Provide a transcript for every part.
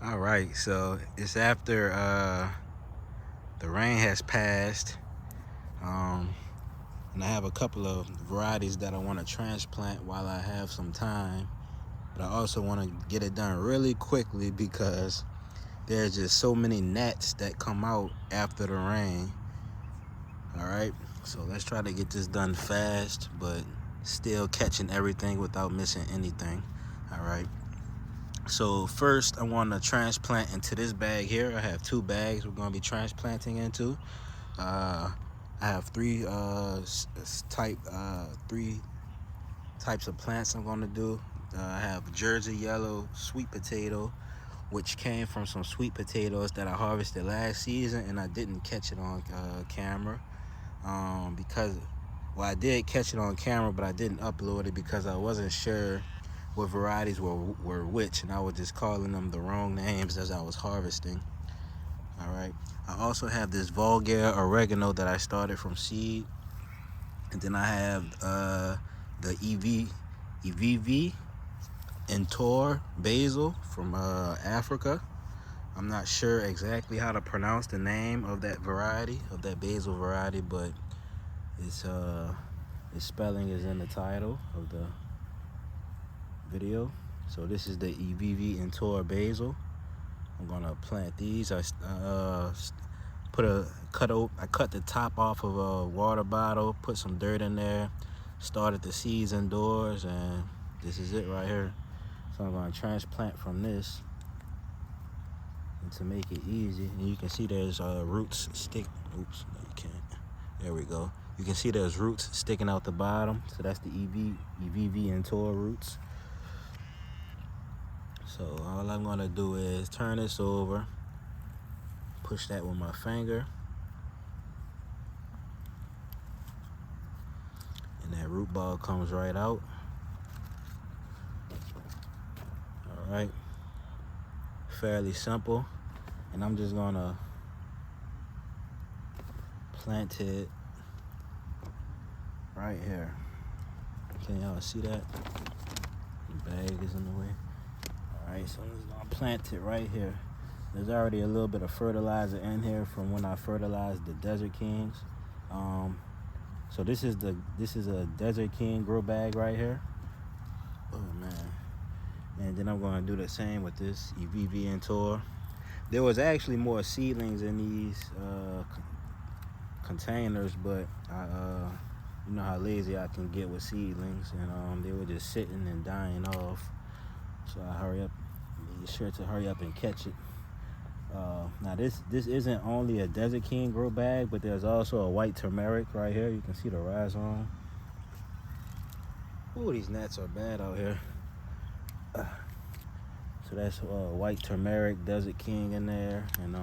All right, so it's after the rain has passed, and I have a couple of varieties that I want to transplant while I have some time. But I also want to get it done really quickly because there's just so many gnats that come out after the rain. All right, so let's try to get this done fast, but still catching everything without missing anything. All right. So first I want to transplant into this bag here. I have 2 bags we're going to be transplanting into. I have 3 types of plants I'm going to do. I have Jersey yellow sweet potato, which came from some sweet potatoes that I harvested last season, and I didn't catch it on camera because, well, I did catch it on camera, but I didn't upload it because I wasn't sure what varieties were which, and I was just calling them the wrong names as I was harvesting. All right. I also have this Vulgare oregano that I started from seed, and then I have the Evivi Ntor Basil from Africa. I'm not sure exactly how to pronounce the name of that variety, of that basil variety, but its spelling is in the title of the video. So this is the Evivi Ntor basil. I'm gonna plant these. I cut the top off of a water bottle, put some dirt in there, started the seeds indoors, and this is it right here. So I'm gonna transplant from this, and to make it easy, and you can see there's roots stick. Oops, no you can't. There we go. You can see there's roots sticking out the bottom. So that's the Evivi Ntor roots. So all I'm gonna do is turn this over, push that with my finger, and that root ball comes right out. All right, fairly simple. And I'm just gonna plant it right here. Can y'all see that? The bag is in the way. All right, so I'm just gonna plant it right here. There's already a little bit of fertilizer in here from when I fertilized the Desert Kings. So this is a Desert King grow bag right here. Oh man. And then I'm gonna do the same with this Evivi Ntor. There was actually more seedlings in these containers, but you know how lazy I can get with seedlings, and they were just sitting and dying off. So I made sure to hurry up and catch it. Now this isn't only a Desert King grow bag, but there's also a white turmeric right here. You can see the rhizome. Ooh, these gnats are bad out here. So that's white turmeric, Desert King in there, and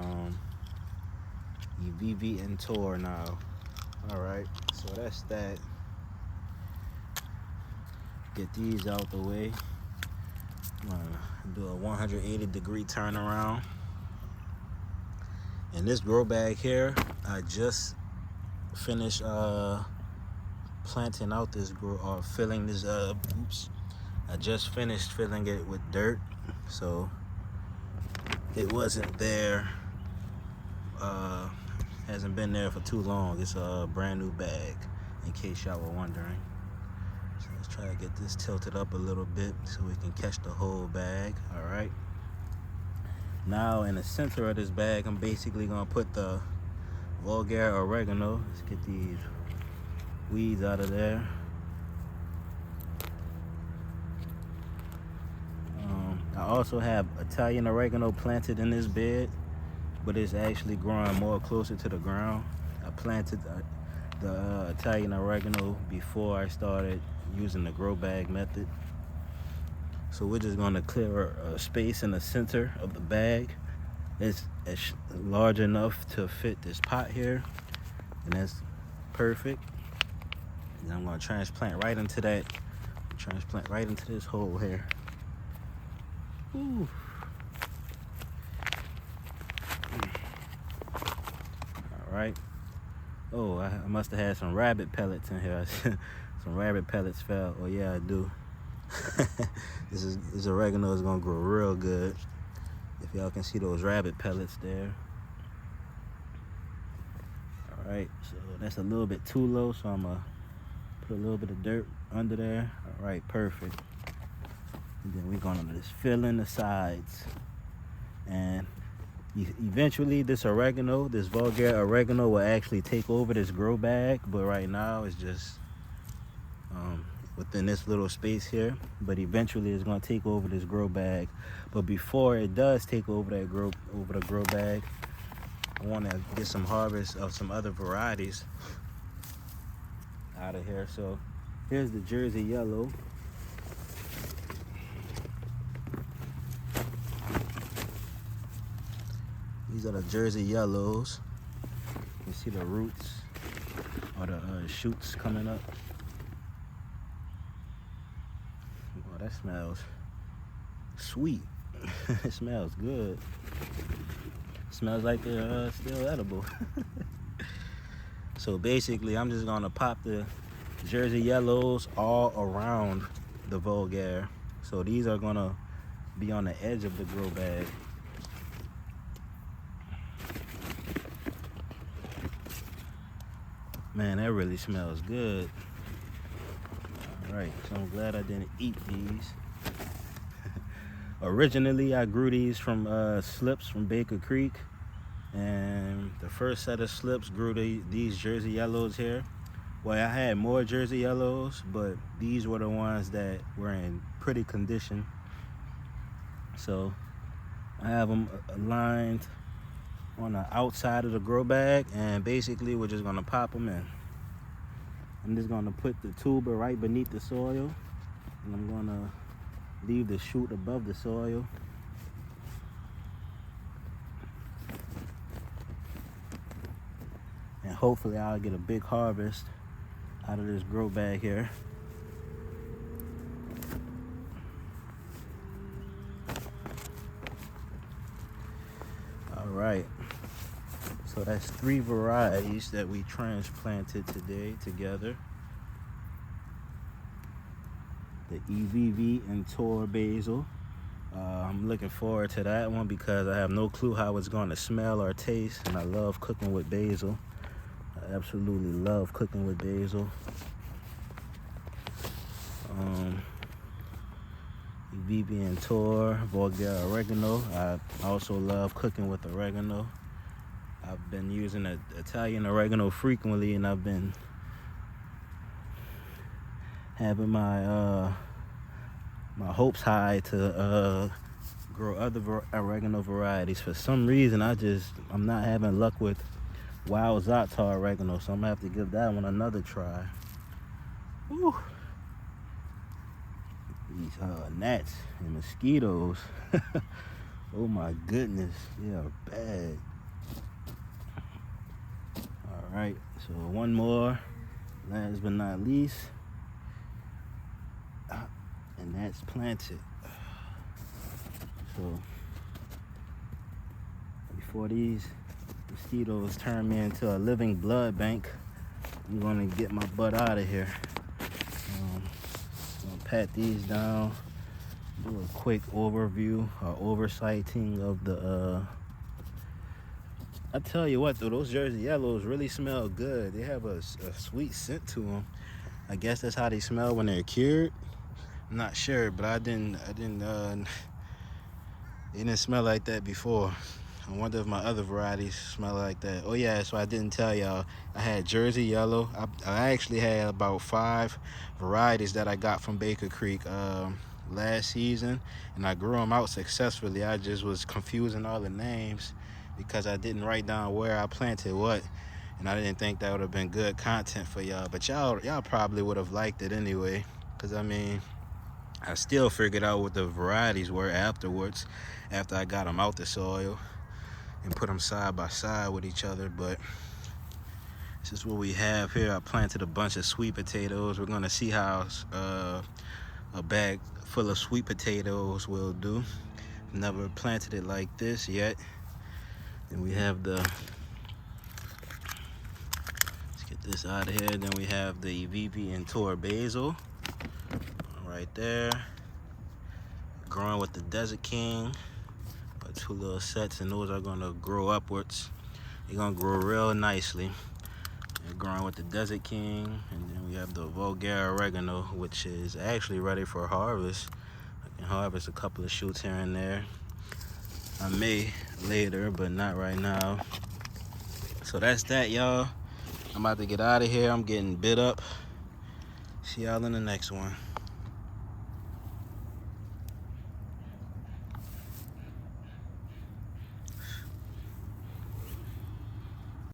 Evivi Ntor now. All right, so that's that. Get these out the way. I'm gonna do a 180-degree turnaround. And this grow bag here, I just finished planting out this filling this I just finished filling it with dirt, so it wasn't there, hasn't been there for too long. It's a brand new bag, in case y'all were wondering. So let's try to get this tilted up a little bit so we can catch the whole bag. All right. Now in the center of this bag, I'm basically gonna put the Vulgare oregano. Let's get these weeds out of there. I also have Italian oregano planted in this bed, but it's actually growing more closer to the ground. I planted the Italian oregano before I started using the grow bag method. So we're just gonna clear a space in the center of the bag. It's large enough to fit this pot here, and that's perfect. And I'm gonna transplant right into that. Transplant right into this hole here. Ooh. All right. Oh, I must have had some rabbit pellets in here. Some rabbit pellets fell. Oh yeah, I do. This oregano is gonna grow real good. If y'all can see those rabbit pellets there. All right, so that's a little bit too low, so I'm gonna put a little bit of dirt under there. All right, perfect. And then we're gonna just fill in the sides. And eventually this oregano, this Vulgare oregano, will actually take over this grow bag, but right now it's just within this little space here. But eventually it's gonna take over this grow bag. But before it does take over the grow bag, I want to get some harvest of some other varieties out of here. So here's the Jersey yellow. These are the Jersey yellows. You can see the roots or the shoots coming up. Oh, that smells sweet. It smells good. It smells like they're still edible. So basically, I'm just gonna pop the Jersey yellows all around the Vulgare. So these are gonna be on the edge of the grow bag. Man, that really smells good. All right, so I'm glad I didn't eat these. Originally, I grew these from slips from Baker Creek. And the first set of slips grew these Jersey yellows here. Well, I had more Jersey yellows, but these were the ones that were in pretty condition. So I have them aligned on the outside of the grow bag, and basically we're just gonna pop them in. I'm just gonna put the tuber right beneath the soil, and I'm gonna leave the shoot above the soil. And hopefully I'll get a big harvest out of this grow bag here. All right, so that's 3 varieties that we transplanted today together. The Evivi and Ntor basil. I'm looking forward to that one because I have no clue how it's going to smell or taste, and I love cooking with basil. I absolutely love cooking with basil. Evivi and Ntor, Vulgare oregano. I also love cooking with oregano. I've been using Italian oregano frequently, and I've been having my my hopes high to grow other oregano varieties. For some reason, I'm not having luck with wild Ntor oregano, so I'm gonna have to give that one another try. Whew. These gnats and mosquitoes. Oh my goodness, they are bad. All right, so one more, last but not least, and that's planted. So before these mosquitoes turn me into a living blood bank, I'm gonna get my butt out of here. I'm gonna pat these down, do a quick overview or oversighting of the I tell you what though, those Jersey yellows really smell good. They have a sweet scent to them. I guess that's how they smell when they're cured. I'm not sure, but they didn't smell like that before. I wonder if my other varieties smell like that. Oh yeah, so I didn't tell y'all, I had Jersey yellow. I actually had about 5 varieties that I got from Baker Creek last season, and I grew them out successfully. I just was confusing all the names because I didn't write down where I planted what, and I didn't think that would have been good content for y'all. But y'all probably would have liked it anyway, because I mean, I still figured out what the varieties were afterwards, after I got them out the soil and put them side by side with each other. But this is what we have here. I planted a bunch of sweet potatoes. We're gonna see how a bag full of sweet potatoes will do. Never planted it like this yet. And we have let's get this out of here. Then we have the Evivi and Ntor basil right there, growing with the Desert King, 2 little sets, and those are gonna grow upwards. They're gonna grow real nicely. They're growing with the Desert King, and then we have the Vulgare Oregano, which is actually ready for harvest. I can harvest a couple of shoots here and there. I may later, but not right now. So that's that, y'all. I'm about to get out of here. I'm getting bit up. See y'all in the next one.